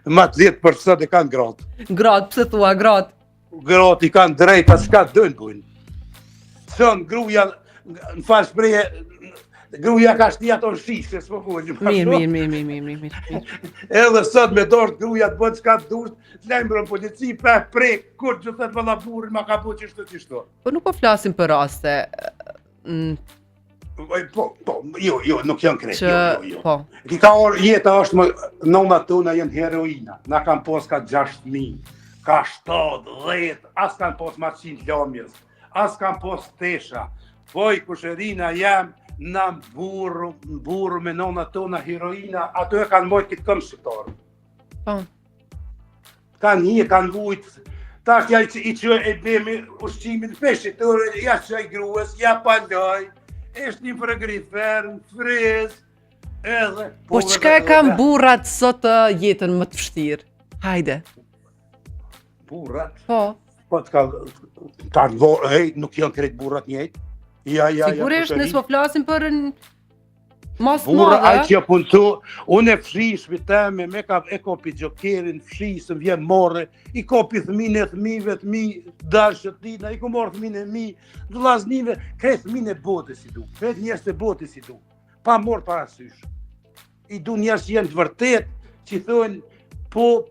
ma 10% e kanë gratë. Gratë, pse thua gratë? Gratë i kanë drejta, s'ka dënë bujnë. Sën, gruja, në falë shpreje, gruja ka shti ato në shishe, s'po kullë. Mirë. Edhe sot me dorë gruja të bëtë s'ka të dusht, të lejmë në polici, prek, kur që thëtë vëlla burin, ma ka po qështë të qështu. Po nuk po flasim për raste. Jo, nuk janë kretë, jo. Po. Ka orë, jeta është më, nëna tona jenë heroina, na kanë pos ka 6.000, ka 7, 10, as kanë pos maqin lomjes, as kanë pos tesha, poj kusherina jam, na burru me nëna tona heroina, ato e kanë mojtë këtë këmë shqiptarë. Po. Kanë vujtë, tash ja i që e bemi ushqimin peshit, ja që i grues, ja paloj, eshtë një frigorifer, friz, edhe... Po çka e kanë burrat sot jetën më të vështirë? Hajde. Burrat? Po. Po nuk janë krejt burrat njëjtë. Sigurisht, nësë po flasim për mas burra, madhe. ai që punëtu, unë e fshishmi teme, e kopi gjokerin, fshisëm, vjen more, i kopi thmine dashët tina, i ku morë thmine vllaznive, krejt thmine bote si du, krejt njerës të bote si du, pa morë parasysh. I du njerës që jenë të vërtet, që thonë, po